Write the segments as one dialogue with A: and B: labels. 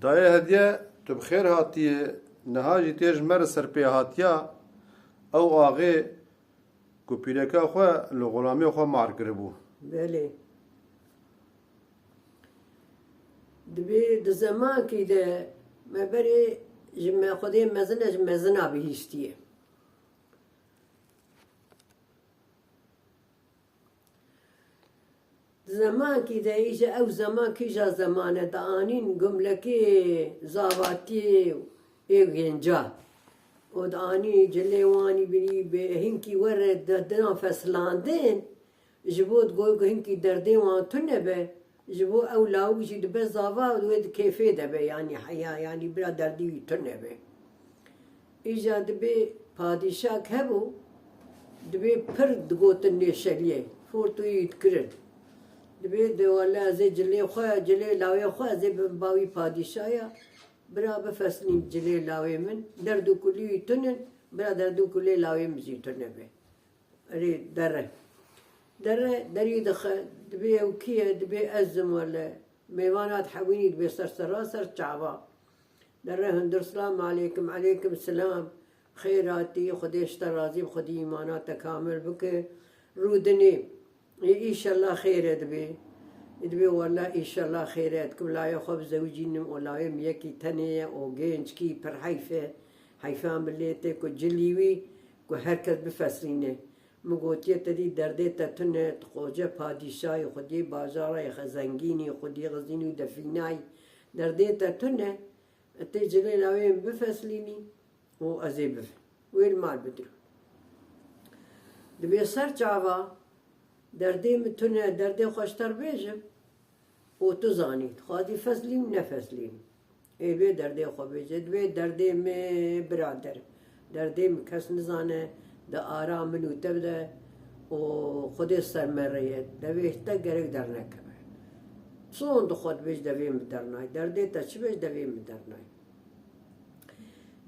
A: دایه هدیه تو بخیر هاتیه نهاجی تیج مر سر پی هاتیا او آغی کو پیرکا خواه لغلامی خواه مار کربو
B: بله دبی د زمان کی ده مبری جمع خودی مزنا بهشتیه زمان کی ده ایجا او زمان کی جا زمانه دا آنین گملکی زاواتی ایو گنجا و دا آنی جلیوانی بینی به هنکی ورد دنا فصلاندین جبود گوی که هنکی درده وان تنه به جبو او لاوی جی دبه زاوا و دوید کیفه دبه یعنی حیا یعنی برا دردی تنه به ایجا دبه پادشاه هبو دبه پر دگوتن نشلیه فورتویید کرد دبی دوله از جلی خواه جلی لاوی خواه از باوی پادشاهیا برا بفصلیم جلی لاوی من دردو کلی تنن برا دردو کلی لاوی مزی تنه به اری دری دخل دبی او کیه دبی ازم ولا میوانات حوینی دبی سر چعبا دره هندر سلام علیکم علیکم السلام خیراتی خودش ترازیم خودی ایمانات کامل بکه رودنی إيشالله خير دبي والله إيشالله خير كم لا يخوف زوجين ولا يم يكي تانية أو جينج كي بر حيفان بليتك وجليوي وهركز بفسرينه مقوتية تدي دردي تتنه تخوجة بادشاي خدي بازاري خزنجيني خدي غزيني دفيناي دردي تتنه تجلي لاوين بفسليني وأزيب وين مال بدرو دبي صار جاوا دردی متونه دردی خوشتر بیجم و تو زانید خواهی فصلیم نفصلیم ای به دردی خو بیجد به دردی می برادر دردی می کس نزانه ده آرام منو تبده و خودی سر مریت دویش تا گرگ در نکبه سون دو خود بیج دویم درنای دردی تا چی بیج دویم درنای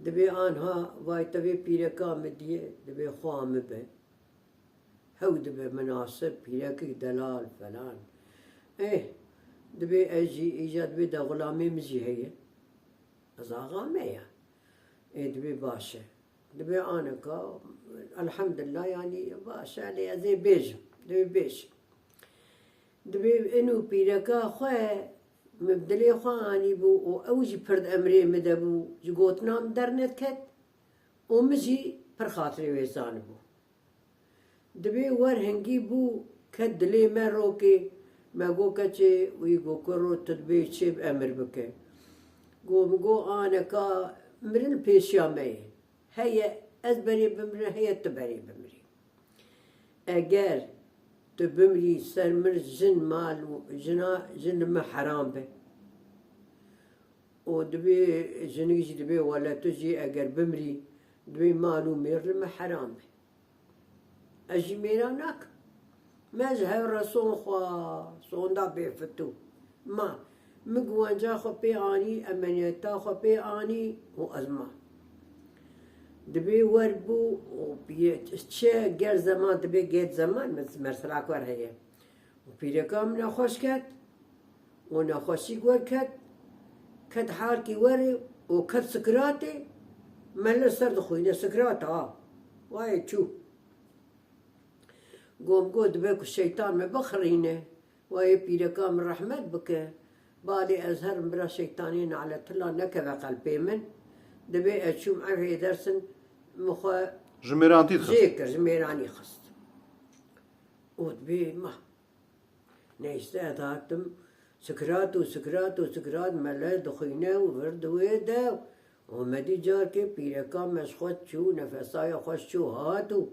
B: دبی آنها وای تبی پیرکا مدیه دبی خواه مبه هود بمناسب بياكي دلال فلان ايه دبي اجي ايجاد بدا غلامي مزي هي ازاغا ميا ايه دبي باشا دبي انا كا الحمد لله يعني باشا لي زي بيج دبي بيج دبي انو بيركا خواه مبدلي خواني بو اوجي فرد امري مدبو جوتنا درنت كت ومجي پر خاطري ويزان بو دبی ور هنگی بو که دلی من رو که مگو کچه وی گو کرو تدبی چه امر بکه گو آنه که مرن پیشیامه هیا از بری بمری هیا تو بری بمری اگر تو بمری سرمر جن مال و جن ما حرام به و دبی جنگی دبی ولا تجي اگر بمری دبی مالو میر ما حرام به اجي ميرانك مذهب رسول خوا صوندا بيفتو ما مقوان جا خو بي آني امنيتا خو بي آني و ازما دبي وربو و بي تشي غير زمان دبي جيت زمان مرسلاك ور هي و بيركا من خوش كات و نخوشي ور كات كد حاركي وري و كد سكراتي مل سرد خوينه سكرات واي تشو قوم قود بك الشيطان ما بخرينه وهي بيركا من رحمت بك بالي أزهر مرا شيطانين على طلا نكبة قلبي من دبي أشوم عرفي درسن مخا
A: جميرانتي تخص
B: جيكر جميراني خست ودبي ما نيستا داتم سكرات ملا دخينه وورد ويدا ومدي جار كي بيركا مسخوت شو نفسايا خوش شو هاتو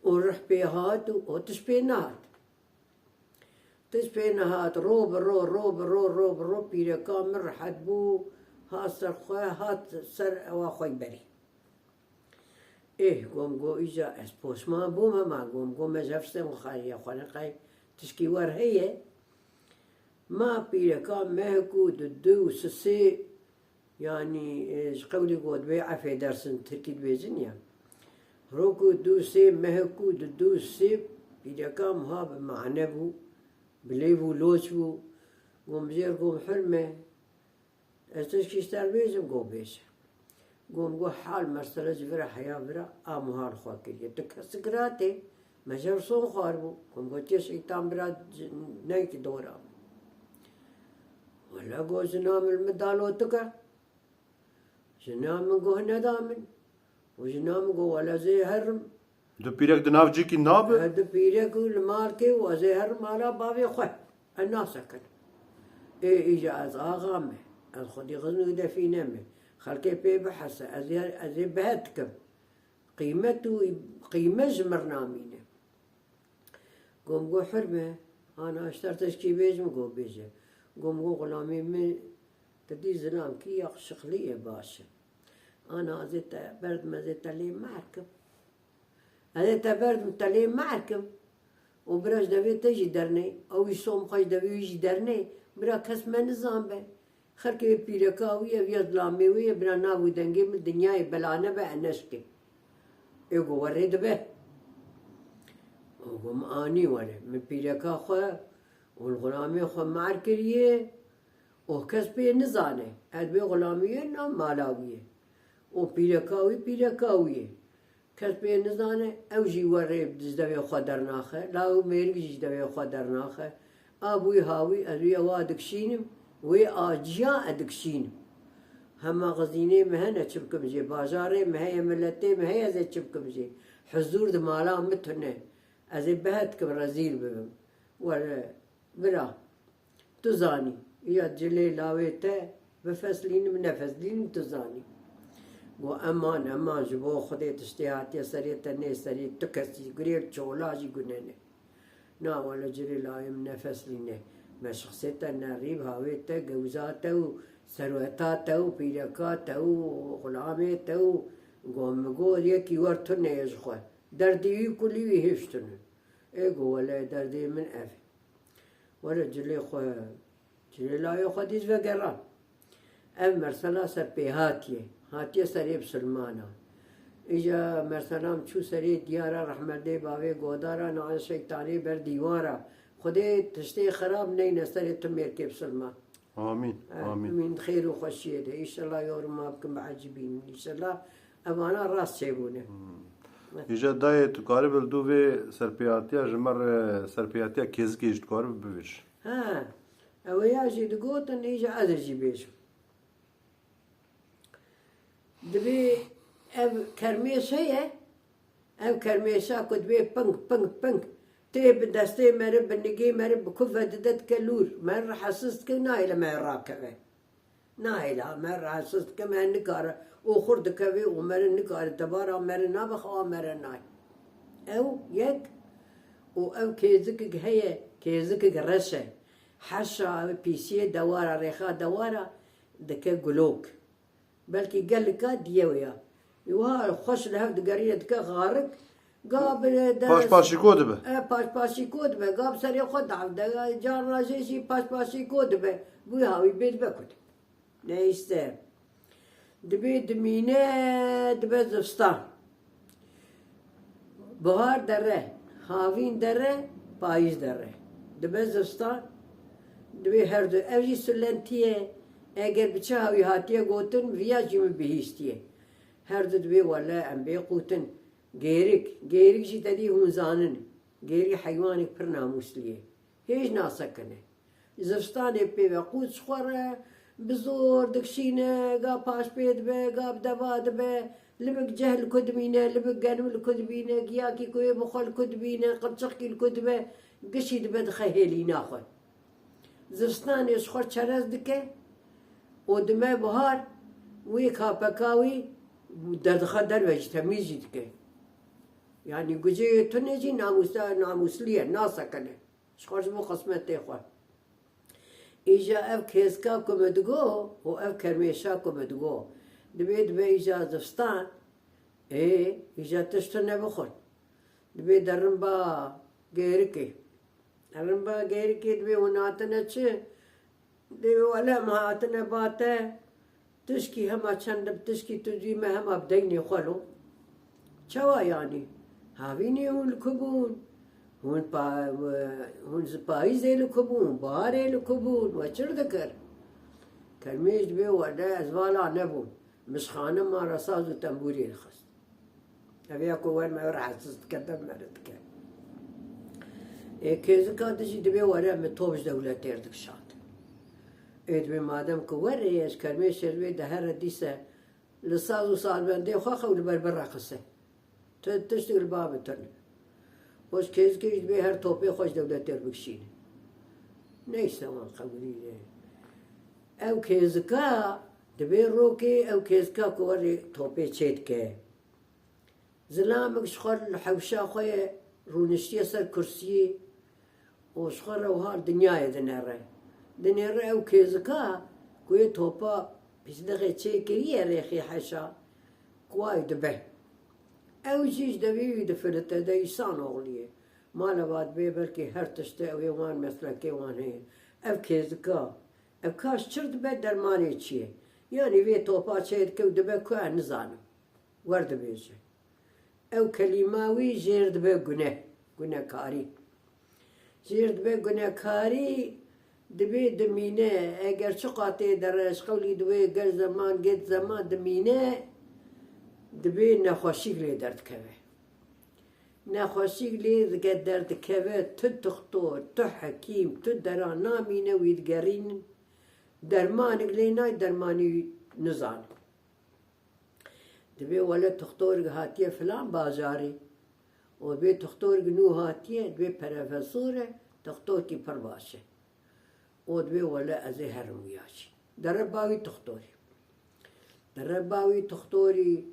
B: ورح بيهات وتشبينات تشبينات روب بيركا من رحت بو هاسر خواه هات سر واخوي بري ايه قوم قو اجا اسبوس ما بو ما قوم مجفسن وخاري اخوانا قاي تشكي ور هي ما بيركا مهكو ددو سسي يعني قولي قود بيع في درسن تركي بيزن يعني روكو دوسي مهكو دوسي بيدكام هاب معنبو بليبو لوشبو قوم زير قوم حرمه تشكيشتر بيجم قو بيش قوم قو حال مرسلة جبرا حيا برا آمهار خواكي تكسكراتي مجر صون خاربو قوم قو تيش ايتام برا نيك دورا ولا قو جنام المدالو تكا جنام قو هندامن وجنام قو ولا زي هرم
A: دو پیرک دناوجی کی ناب
B: هذا بيرك المال كي وزي هرم على بابي خوي الناس سكن إيه إجاز آغامه الخدي غزنو دفي نمه خلقي بي بحث أزي بهتكم قيمته قيمة جمرنامينه قوم قو حرمه أنا اشترتش كي بيجم قو بيجي قوم قو غلامي من تدي زلام كي شخلية باشا أنا أزيت برد ما زيت لي معركب أزيت برد متلي معركب وبراش دبي تجي درني أو يصوم خاش دبي يجي درني برا كس ما نظام به خلقي بيركاوية ويا ظلاميوية برا ناوي دنجي من الدنيا بلانة بقى نشكي يقو وريد به وقوم آني ولا من بيركا خوا والغلامي خوا معركرية وكس بي نزانه هاد بي غلامية نام مالاوية وبيركاوية كس بي نزانه او جي وريب دزدوي خوا درناخه لاو ميرك جي دزدوي خوا درناخه ابوي هاوي ازوي اوادكشينم وي آجيا ادكشينم هما غزيني مهنة چبكم جي بازاري مهي ملتي مهي ازي چبكم جي حضور دمالا متهنه ازي بهتكم رزيل ببم ولا برا تزاني يا جلي لاويته بفصلين من نفصلين تزاني امان جبو خدي تشتياتي سري تني سري تكسي قريل چولاجي قننه نا ولا جري لايم نفصلينه ما شخصيتا نريب هاويته جوزاته ثروتاته بيركاته غلامته قوم قول يكي ورتن يزخوا دردي كلي ويهشتن ايقو ولا دردي من اف ولا جلي خوا جلي لا يخديش فقرا ام مرسلا سبي هاتيه سري بسلمانا اجا مرسلام شو سري ديارا رحمة دي باوي قودارا نعان شيطاني بر ديوارا خدي تشتي خراب نين سري تمير كيف سلمان
A: آمين آمين
B: من خير وخشيه إن شاء الله يورم ما بكم عجبين إن شاء الله أمانة راس شيبونه
A: ایجا دای تو کاری بلدو و سرپیاتیا جمر سرپیاتیا کیز کیش کار ببیش
B: ها أويا جي دقوتن إيجا أدرجي بيش دبي أب كرميش هي أب كرميشا كنت بي بنك تيب دستي مرب النجي مرب كفة ددت كلور مر حسست كنايلة ما راكبه نايلة مر حسست كمان نكارة وخرد كبي ومر نكارة تبارا مر نابخ ومر ناي أو يك أو كيزك هي كيزك رشة حشا بيسي دوارة ريخا دوارة دكا قلوك بلكي قال لك ديويا يوها خوش لهف دقارية دكا غارق قاب
A: پاشپاشی کود به
B: پاشپاشی کود به قاب سری خود عبده جان راجشی پاشپاشی کود به بوی هاوی بید بکد نیسته دبی دمینه دبی زفستان بهار دره هاوین دره پاییز دره دبی زفستان دبی هر دو اوجی سلنتیه اگر بچه هاوی هاتیه گوتن ویا جیم بهیستیه هر دو دبی ولا ام بی قوتن گیرک جی تدی هم زانن گیری حیوانی پر ناموسلیه هیچ ناسکنه زفستان پی وقود سخوره بزور دکشینه گا پاش پید به گا بدواد به لبک جهل کدبینه لبک گنول کدبینه گیاکی کوی بخال کدبینه قرچقی کدبه گشید بد خیلی ناخد زفستان سخور چرز دکه و دمه بهار وی کاپکاوی دردخه دروج تمیزی دکه يعني جوجي تنجي ناموسلية ناسا كنه شخص مو قسمت تخوان إيجا أب كيزكا كومدغو و أب كرميشا كومدغو دبيت بإيجا زفستان إيه إيجا تشتنه بخون دبيت درنبا غيركي دبي وناتنا چه دبي ولا ما هاتنا باته تشكي هما چند تشكي تجي ما هما بديني خلو چوا يعني هاوینه هون لکبون هون پاییز لکبون بار لکبون و چرا دکر کرمیش دبی وده از والا نبوم مشخانه ما رساز و تنبوری خست اویا کوان ما رحسست کدم مرد که کیزکا دشی دبی وده متوبش دولت تردک شاد دبی مادم که وره از کرمیش دبی ده هر دیسه لساز و سال بنده خواه خود بربر رقصه تشتغل باب تن وش کیزکیش دبی هر توپی خوش دولت تر بکشینه نیست وان قبولیه او کیزکا دبی روکی او کیزکا کوری توپی چید که زلامك شخور الحوشة خويا رونشتي سر كرسي وشخور وها الدنيا دنيا او كيزكا كوي توبا بيصدغي تشي كريه ريخي حشا كواي دبه او جيش دبي دفلت دا يسان اغليه ما لباد بي بلكي هر تشتي ويوان مثلا كيوان هي او كيزكا او كاش چرد به درماني چيه يعني وي توبا چيد كو دبه كوا نزانم ورد بيجي او کلماوی جرد به گناه کاری جرد به گناه کاری دبی دمینه اگر چه قاطع درش قولی دوی گر زمان گت زمان دمینه دبی نخوشی لی درد کوه نخوشی لی درد کوه تو دکتر تو حکیم تو دران نامینه ویدگرین درمانی لی نای درمانی نزان دبي ولا تختار هاتيه فلان بازاري وبي تختار نو هاتيه دبي بروفيسوره تختار كي برباشه ودبي ولا ازهر وياشي درباوي تختاري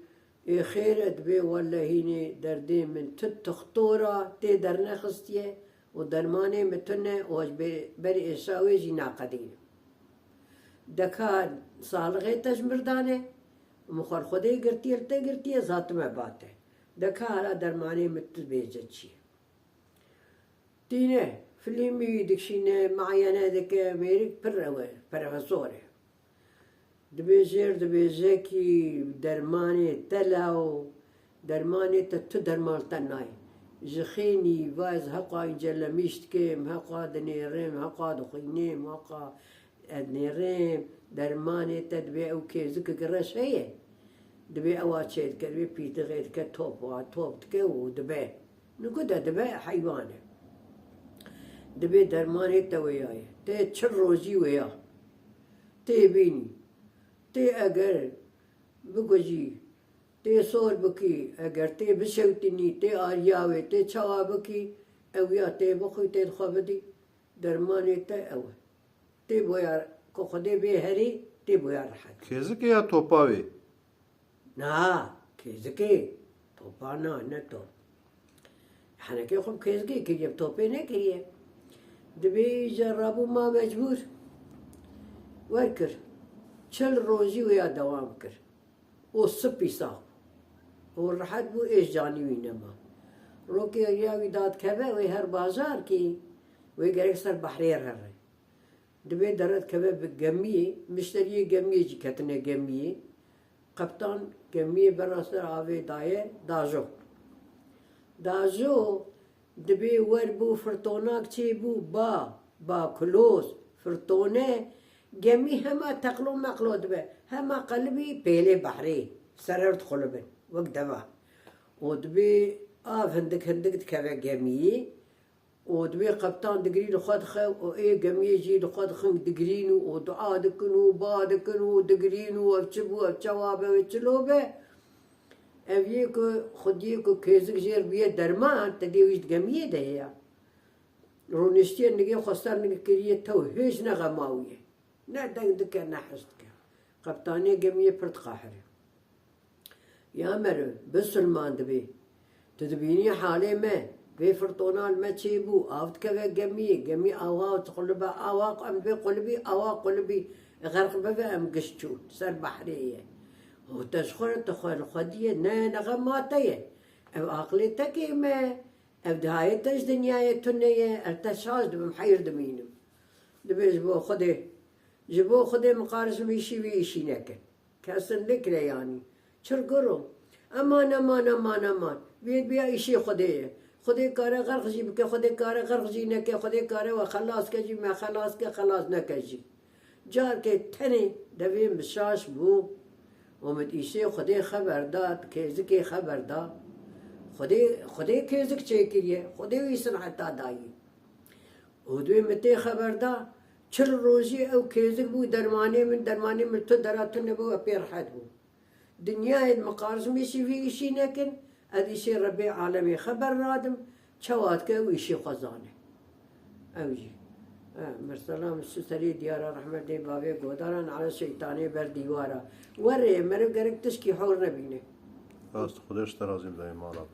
B: خير دبي ولا هيني دردي من تختورا تي درنخستيه ودرمانه متنه وجبي بري اساوي جي ناقدين دكان صالغه تجمردانه مخال خودی گرتی ذات میں بات ہے دکھا حالا درمانی متل بیجت چی تینه فیلمی دکشینه معینه دکه میری پروفسور ہے دبیزه کی درمانی تلاو درمانی تو درمان تنای جخینی واز حقا اینجا میشت کم حقا دنیرم حقا دخینیم حقا دنیرم درمانی تدبی او کیزک گرش هیه دبی اواتشید که دبی پیت غیر که توپ که و دبی نگو دبی حیوانه دبی درمانی تویایه تی چر روزی ویا تی بینی تی اگر بگوزی تی سور بکی اگر تی بشوتنی تی آریاوی تی چوا بکی اویا تی بخوی تی خوابدی درمانی تی اوه تی بویار که خودی به هری تی بویار راحت
A: کیزکی یا توپاوی؟
B: نه کیزکی توپا نه توپ احنا كي خب كيزكي كي جاب توبين هيك دبي جربوا ما مجبور وركر شل روزي ويا دوام كر والصبي صاحب والرحد بو ايش جاني وينما روكي يا وداد كبا ويهر بازار كي ويقريك صار بحرير هري دبي درد كبا بجمية مشتري جمية جي كتنا جمية قبطان جمية براسر عاوي داية داجو دبي وربو فرطوناك تشيبو با كلوس فرطونة جمي هما تقلو مقلو دبي هما قلبي بيلي بحري سررت قلبي وقدما ودبي هندك تكفى جمي ودبي قبطان دقرين خد خو وايه جمي جي خد خن دقرين ودعاء دكنو با دكنو دقرين وابتشبو ابتشوابه وابتشلوبه اویه که خودیه که کیزک جیر بیه درمان تدیویش گمیه ده یا رونشتیه نگه خواستار نگه کریه تو هیچ نغماویه نه دنگ دکه نه حسد که قبطانیه گمیه پرد قاحره یا مرو بسلمان دبی تدبینی حاله ما بی فرطونال ما چیبو آفت که گمیه آوا تقلبه آوا قلبی غرق ببه ام گشتون سر بحریه وتشخر تخل خديه نغماتيه او عقلتك ما او دهايتش دنياية تنية ارتشاش بمحير دمينم دبي جبو خدي مقارس ميشي ويشي نكن كاسن لك يعني شرقرو امان بيد بيا ايشي خدي كاره غرق جي بك خدي كاره غرق جي نكي خدي كاره وخلاص كجي ما خلاص نكجي جار که تنه دوی مساس بو اومد ایسی خودی خبر داد کیزک خبر داد خودی کیزک چه کریه خودی ویسن حتی دایی و دوی متی خبر داد 40 روزی او کیزک بو درمانی من تو دراتو نبو اپیر حد بو دنیای مقارز میشی وی ایشی نکن ادیشی ربی عالمی خبر رادم چواد که او ایشی خزانه اوجی مرسلام سوسری دیار رحمت دی بابی گوداران علی شیطانی بر دیوارا وره مرو گرک تشکی حور نبینه
A: راست خودش ترازیم دایم مالا